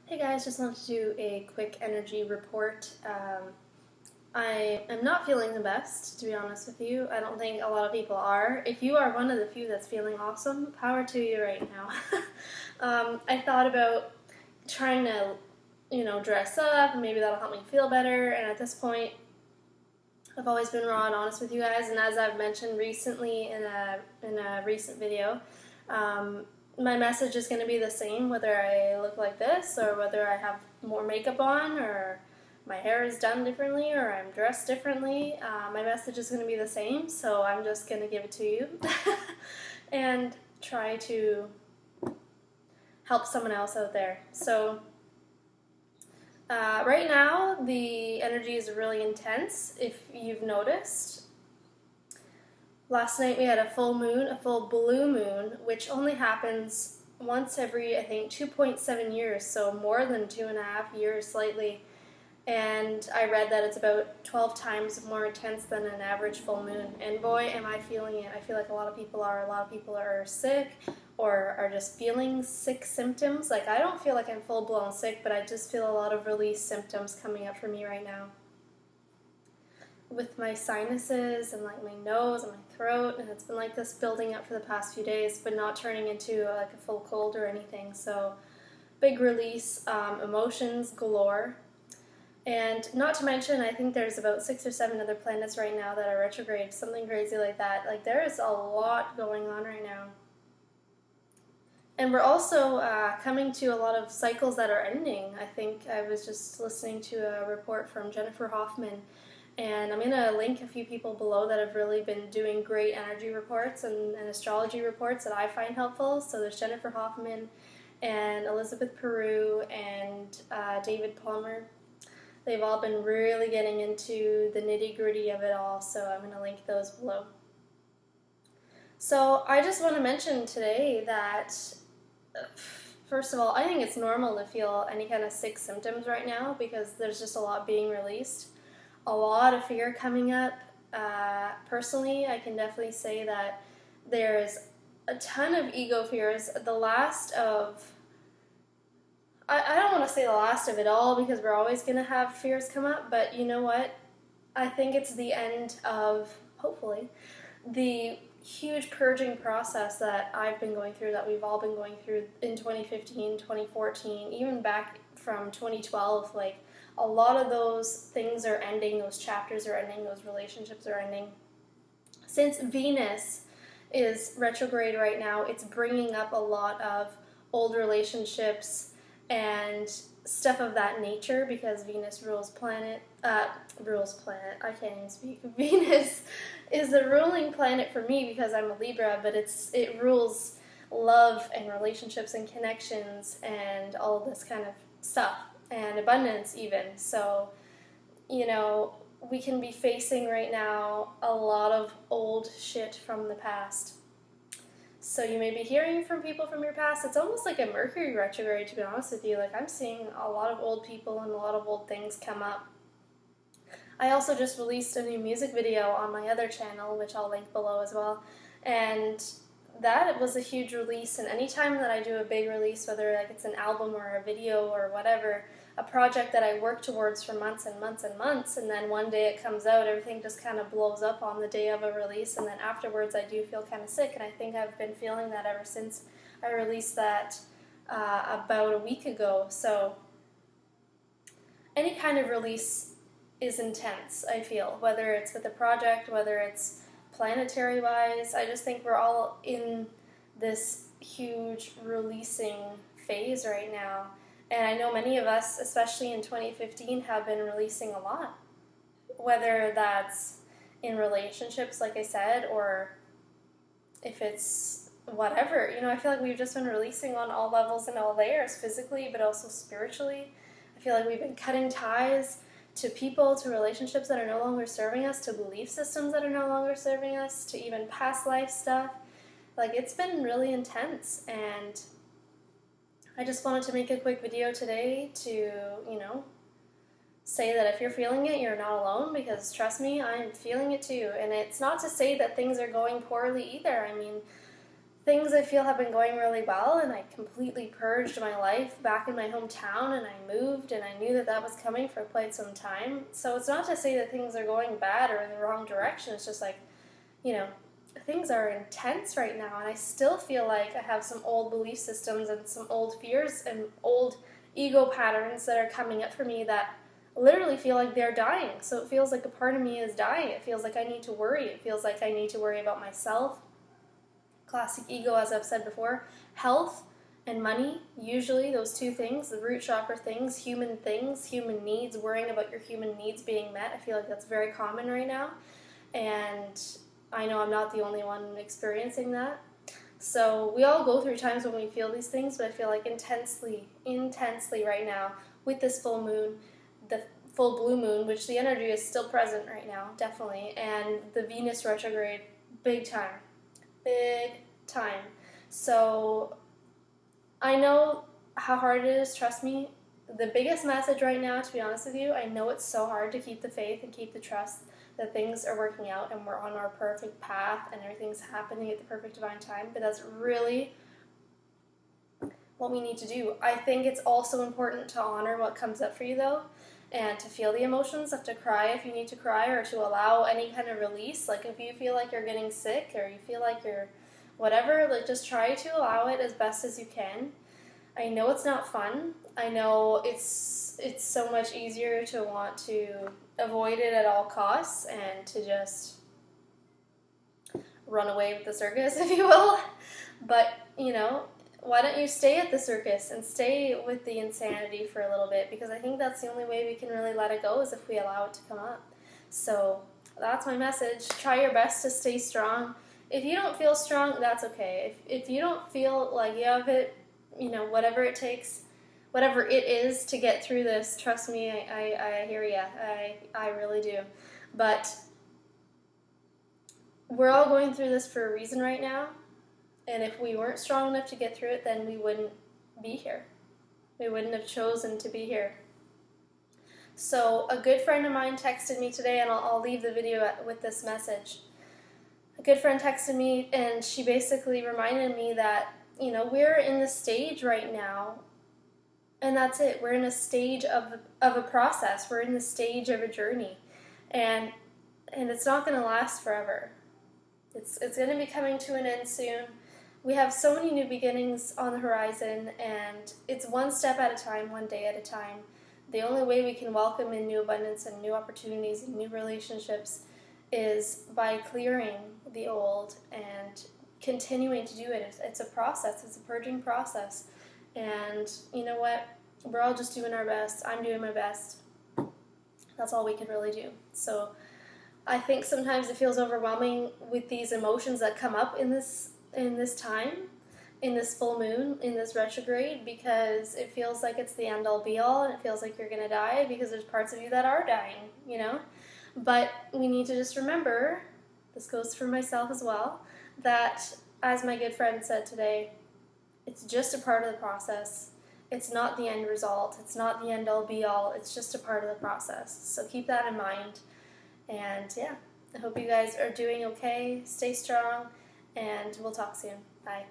Hey guys, just wanted to do a quick energy report. I am not feeling the best, to be honest with you. I don't think a lot of people are. If you are one of the few that's feeling awesome, power to you right now. I thought about trying to, dress up, and maybe that'll help me feel better. And at this point, I've always been raw and honest with you guys. And as I've mentioned recently in a recent video, my message is going to be the same whether I look like this or whether I have more makeup on or my hair is done differently or I'm dressed differently. My message is going to be the same, so I'm just going to give it to you and try to help someone else out there. So right now the energy is really intense, if you've noticed. Last night we had a full moon, a full blue moon, which only happens once every, I think, 2.7 years, so more than 2.5 years slightly. And I read that it's about 12 times more intense than an average full moon. And boy, am I feeling it. I feel like a lot of people are. A lot of people are sick or are just feeling sick symptoms. Like, I don't feel like I'm full-blown sick, but I just feel a lot of release symptoms coming up for me right now, with my sinuses and like my nose and my throat, and it's been like this building up for the past few days, but not turning into like a full cold or anything. So big release, emotions galore. And not to mention, I think there's about 6 or 7 other planets right now that are retrograde, something crazy like that. Like, there is a lot going on right now. And we're also coming to a lot of cycles that are ending. I think I was just listening to a report from Jennifer Hoffman, and I'm going to link a few people below that have really been doing great energy reports and astrology reports that I find helpful. So there's Jennifer Hoffman and Elizabeth Peru and David Palmer. They've all been really getting into the nitty-gritty of it all, so I'm going to link those below. So I just want to mention today that, first of all, I think it's normal to feel any kind of sick symptoms right now because there's just a lot being released. A lot of fear coming up. Personally, I can definitely say that there's a ton of ego fears. The last of, I don't want to say the last of it all because we're always going to have fears come up, but you know what? I think it's the end of, hopefully, the huge purging process that I've been going through, that we've all been going through in 2015, 2014, even back from 2012. Like, a lot of those things are ending, those chapters are ending, those relationships are ending. Since Venus is retrograde right now, it's bringing up a lot of old relationships and stuff of that nature because Venus rules planet. I can't even speak. Venus is the ruling planet for me because I'm a Libra, but it rules love and relationships and connections and all of this kind of stuff, and abundance even. So, we can be facing right now a lot of old shit from the past. So you may be hearing from people from your past. It's almost like a Mercury retrograde, to be honest with you. Like, I'm seeing a lot of old people and a lot of old things come up. I also just released a new music video on my other channel, which I'll link below as well. And that was a huge release, and anytime that I do a big release, whether like it's an album or a video or whatever, a project that I work towards for months and months and months, and then one day it comes out, everything just kind of blows up on the day of a release, and then afterwards I do feel kind of sick, and I think I've been feeling that ever since I released that about a week ago. So any kind of release is intense, I feel, whether it's with a project, whether it's planetary-wise. I just think we're all in this huge releasing phase right now. And I know many of us, especially in 2015, have been releasing a lot. Whether that's in relationships, like I said, or if it's whatever. I feel like we've just been releasing on all levels and all layers, physically, but also spiritually. I feel like we've been cutting ties to people, to relationships that are no longer serving us, to belief systems that are no longer serving us, to even past life stuff. Like, it's been really intense, and I just wanted to make a quick video today to, say that if you're feeling it, you're not alone, because trust me, I'm feeling it too. And it's not to say that things are going poorly either. I mean, things I feel have been going really well, and I completely purged my life back in my hometown, and I moved, and I knew that that was coming for quite some time. So it's not to say that things are going bad or in the wrong direction. It's just like, you know, things are intense right now, and I still feel like I have some old belief systems and some old fears and old ego patterns that are coming up for me that literally feel like they're dying. So it feels like a part of me is dying. It feels like I need to worry. It feels like I need to worry about myself. Classic ego, as I've said before. Health and money, usually those two things, the root chakra things, human needs, worrying about your human needs being met. I feel like that's very common right now. And I know I'm not the only one experiencing that. So we all go through times when we feel these things, but I feel like intensely right now with this full moon, the full blue moon, which the energy is still present right now, definitely, and the Venus retrograde, big time. Big time. So I know how hard it is, trust me. The biggest message right now, to be honest with you, I know it's so hard to keep the faith and keep the trust that things are working out and we're on our perfect path and everything's happening at the perfect divine time, but that's really what we need to do. I think it's also important to honor what comes up for you, though, and to feel the emotions, to cry if you need to cry, or to allow any kind of release. Like if you feel like you're getting sick or you feel like you're whatever, like just try to allow it as best as you can. I know it's not fun. I know it's so much easier to want to avoid it at all costs and to just run away with the circus, if you will. But, you know, why don't you stay at the circus and stay with the insanity for a little bit? Because I think that's the only way we can really let it go, is if we allow it to come up. So that's my message. Try your best to stay strong. If you don't feel strong, that's okay. If you don't feel like you have it, you know, whatever it takes, whatever it is to get through this, trust me, I hear ya. I really do. But we're all going through this for a reason right now. And if we weren't strong enough to get through it, then we wouldn't be here. We wouldn't have chosen to be here. So a good friend of mine texted me today, and I'll leave the video with this message. A good friend texted me, and she basically reminded me that, you know, we're in the stage right now, and that's it. We're in a stage of a process. We're in the stage of a journey, and it's not going to last forever. It's going to be coming to an end soon. We have so many new beginnings on the horizon, and it's one step at a time, one day at a time. The only way we can welcome in new abundance and new opportunities and new relationships is by clearing the old and continuing to do it. It's a process. It's a purging process. And you know what? We're all just doing our best. I'm doing my best. That's all we can really do. So I think sometimes it feels overwhelming with these emotions that come up in this time, in this full moon, in this retrograde, because it feels like it's the end-all be-all, and it feels like you're going to die because there's parts of you that are dying, you know? But we need to just remember, this goes for myself as well, that, as my good friend said today, it's just a part of the process. It's not the end result. It's not the end-all be-all. It's just a part of the process. So keep that in mind. And yeah, I hope you guys are doing okay. Stay strong, and we'll talk soon. Bye.